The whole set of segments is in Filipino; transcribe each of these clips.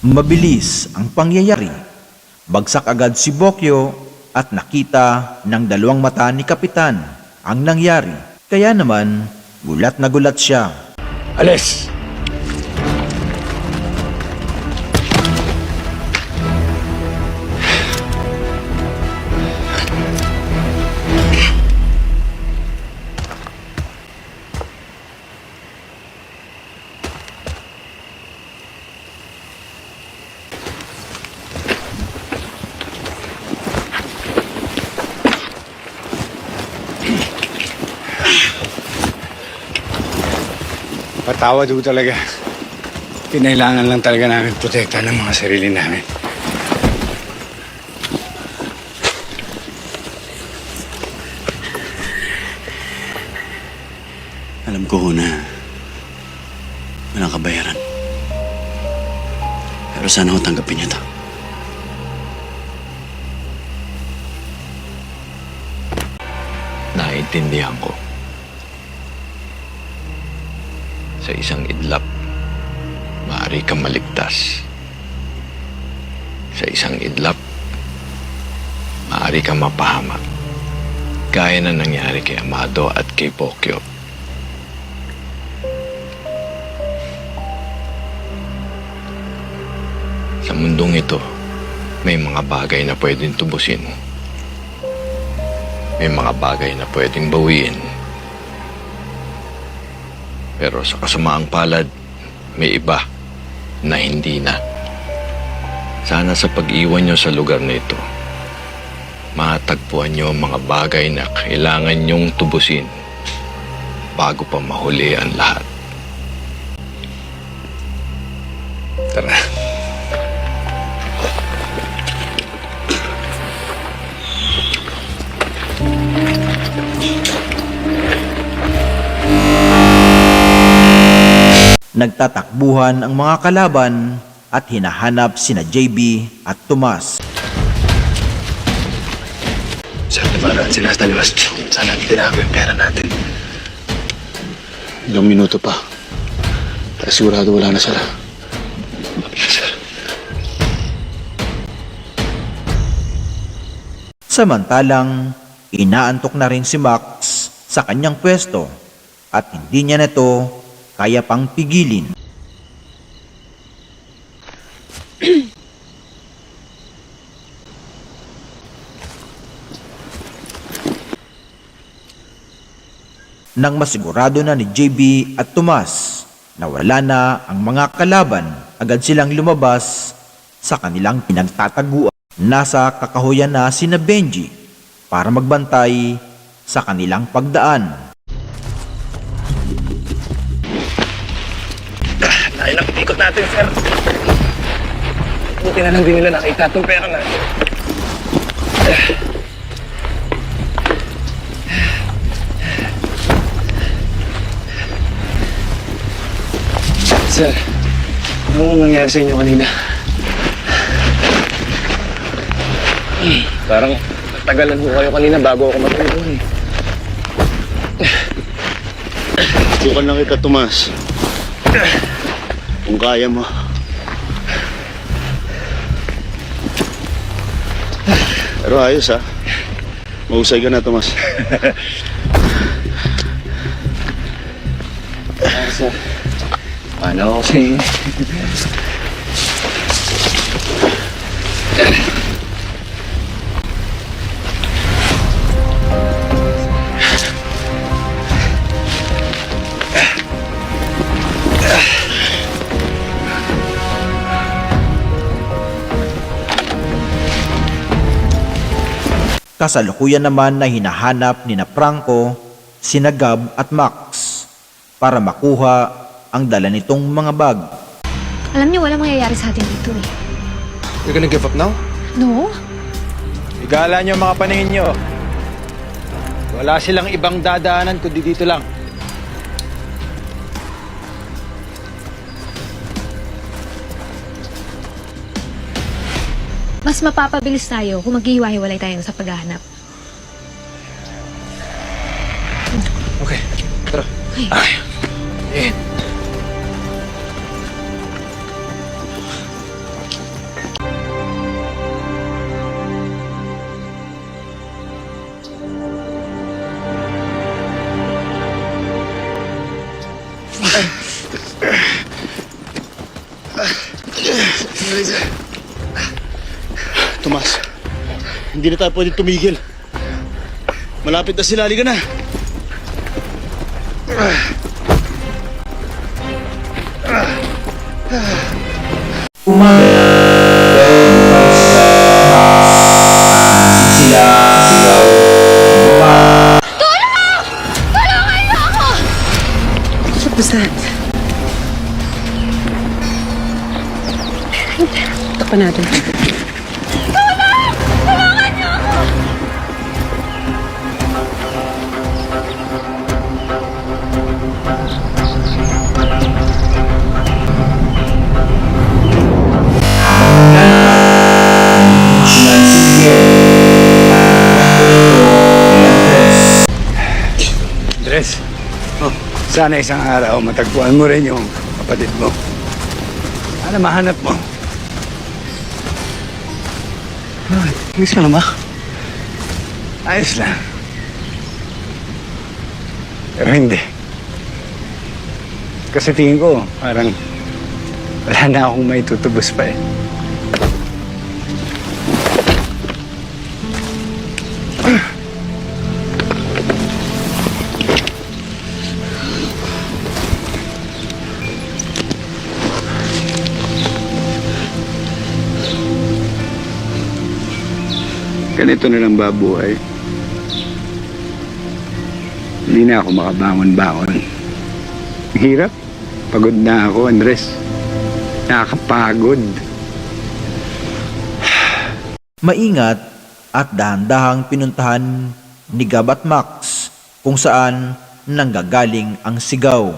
Mabilis ang pangyayari. Bagsak agad si Bokyo at nakita ng dalawang mata ni Kapitan ang nangyari. Kaya naman, gulat na gulat siya. Alis! Patawad ho talaga. Kinailangan lang talaga namin protektahan ng mga sarili namin. Alam ko ho na walang kabayaran. Pero sana ho tanggapin niyo to. Naiintindihan ko. Sa isang idlap, maaari kang maligtas. Sa isang idlap, maaari kang mapahamak. Gaya na nangyari kay Amado at kay Bokyo. Sa mundong ito, may mga bagay na pwedeng tubusin. May mga bagay na pwedeng bawiin. Pero sa kasamaang palad, may iba na hindi na. Sana sa pag-iwan nyo sa lugar na ito, matagpuan nyo ang mga bagay na kailangan nyong tubusin bago pa mahuli ang lahat. Tara. Nagtatakbuhan ang mga kalaban at hinahanap sina JB at Tomas. Sir, namaraan sila sa taliwas. Sana tinago yung pera natin. Ilang minuto pa. Pero sigurado wala na sila. Yes, sir. Samantalang, inaantok na rin si Max sa kanyang pwesto at hindi niya na ito kaya pang pigilin. Nang masigurado na ni JB at Tomas na wala na ang mga kalaban, agad silang lumabas sa kanilang pinagtataguan. Nasa kakahuyan na sina Benji para magbantay sa kanilang pagdaan. Dahil ang ikot natin, sir. Buti na lang din nila nakita itong pera natin. Sir, anong nangyari sa inyo kanina? Parang natagalan ko kayo kanina bago ako matulog. Sukan lang kita, Tomas. Kung kaya mo. Pero ayos ha. Mahusay ka na, Tomas. Sir, paano ako sa'yo? Kasalukuyan naman na hinahanap ni na Franco, sina Gab at Max para makuha ang dala nitong mga bag. Alam niyo, walang mangyayari sa atin dito eh. You're gonna give up now? No? Igala nyo mga paningin nyo. Wala silang ibang dadaanan kundi dito lang. Mas mapapabilis tayo kung maghihiwa-hiwalay tayo sa paghahanap. Okay, tara. Ay. Tomas, hindi na tayo pwede tumigil. Malapit na sila, halika na. Umaga na, pero lumaban sila sa sigaw. What was that? Takpan natin. Sinan si Miguel Andres, sana isang araw matagpuan mo rin yung kapatid mo. Sana mahanap mo. Miss ka na ba? Ayos lang. Pero hindi. Kasi tingin ko, parang wala na akong may tutubos pa eh. Ganito na lang babuhay. Hindi na ako makabangon-bangon. Ang hirap. Pagod na ako, Andres. Nakakapagod. Maingat at dahan-dahang pinuntahan ni Gab at Max kung saan nanggagaling ang sigaw.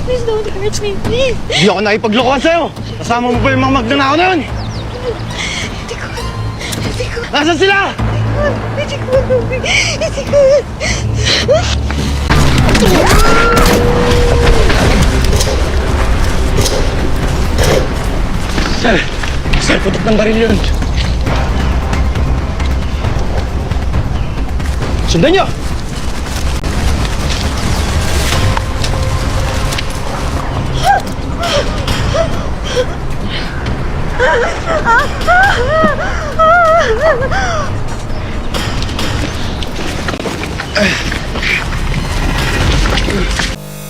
Please don't hurt me, please. Hindi ako nakipaglokohan sa'yo. Kasama mo ba yung mga magnanakaw na yun? Hindi ko. Nasaan sila? Hindi ko. Hindi ko. Sir, putok ng baril yun. Sundan niyo!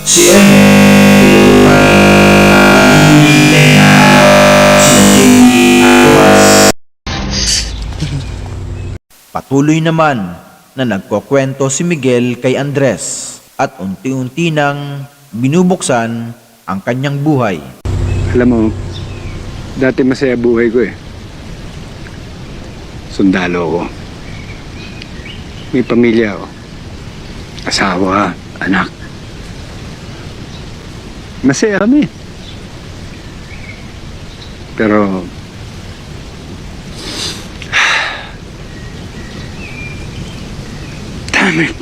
Si Patuloy naman na nagkukwento si Miguel kay Andres at unti-unti nang binubuksan ang kanyang buhay. Alam mo, dati masaya buhay ko eh. Sundalo ako. May pamilya ako. Asawa, anak. Masaya kami. Pero damn it.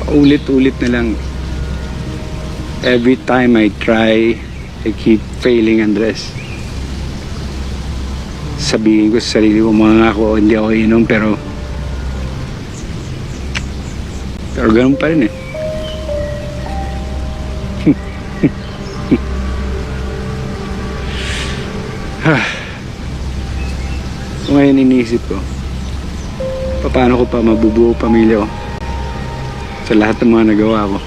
Paulit-ulit na lang. Every time I try, I keep failing, Andres. Sabihin ko sa sarili ko, mga ako, hindi ako inom, pero ganun pa rin eh. So ngayon iniisip ko, paano ko pa mabubuo pamilya ko sa lahat ng mga nagawa ko.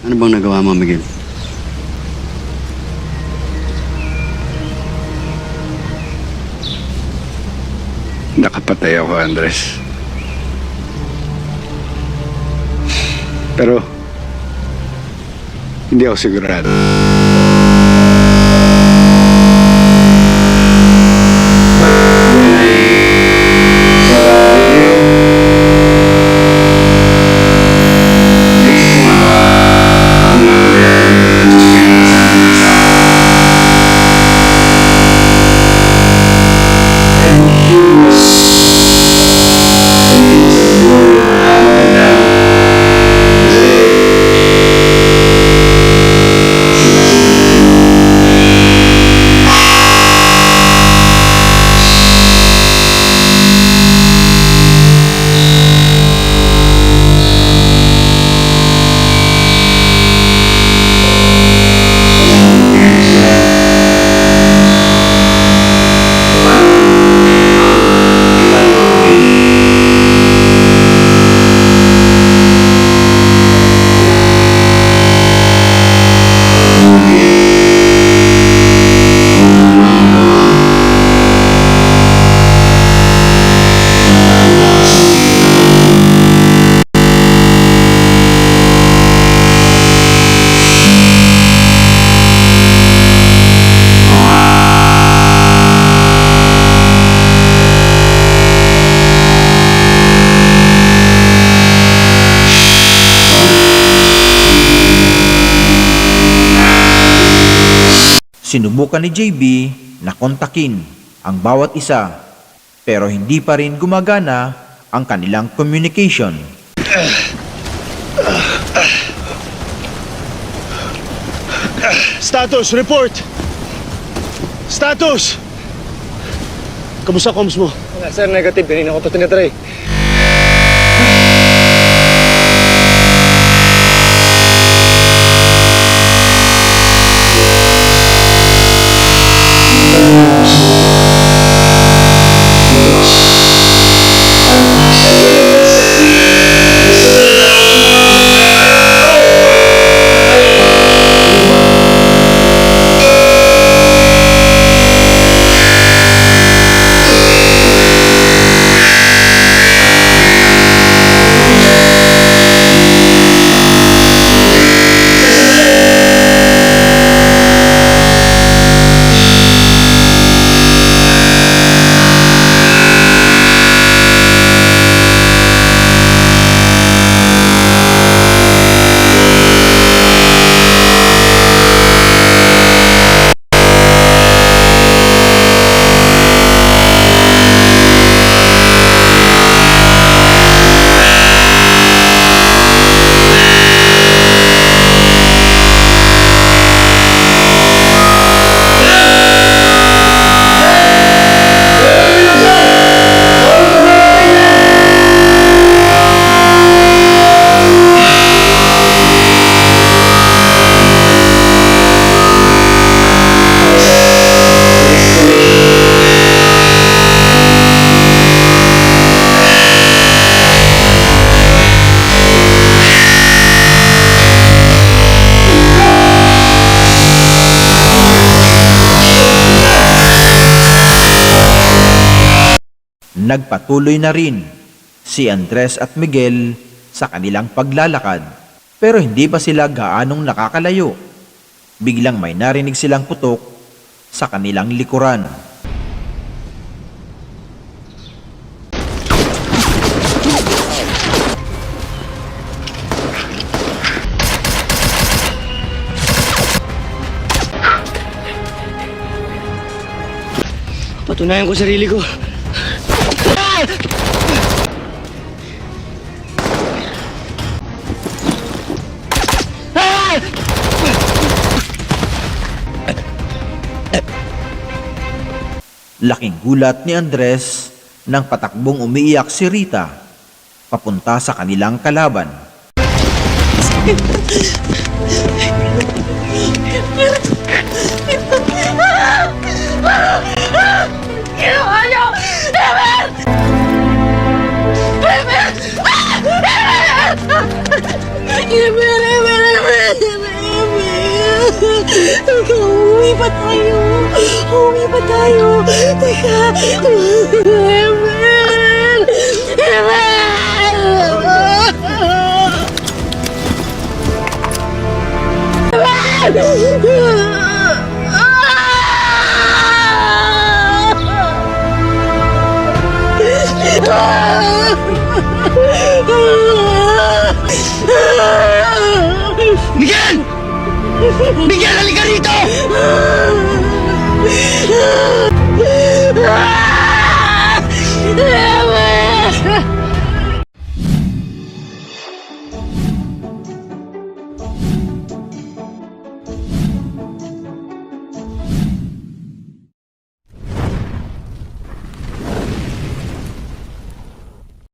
Ano bang nagawa mo, Miguel? Nakapatay ako, Andres. Pero hindi ako sigurado. Sinubukan ni JB na kontakin ang bawat isa pero hindi pa rin gumagana ang kanilang communication. Status, report! Status! Kamusta comms mo? Wala, sir. Negative. Kanina ko pa tinatry. Nagpatuloy na rin si Andres at Miguel sa kanilang paglalakad pero hindi pa sila gaanong nakakalayo. Biglang may narinig silang putok sa kanilang likuran. Patunayan ko sarili ko. Laking gulat ni Andres nang patakbong umiiyak si Rita papunta sa kanilang kalaban. Uwi pa tayo! Uwi pa tayo! Teka! Evan! Evan! Miguel! Miguel, halika rito!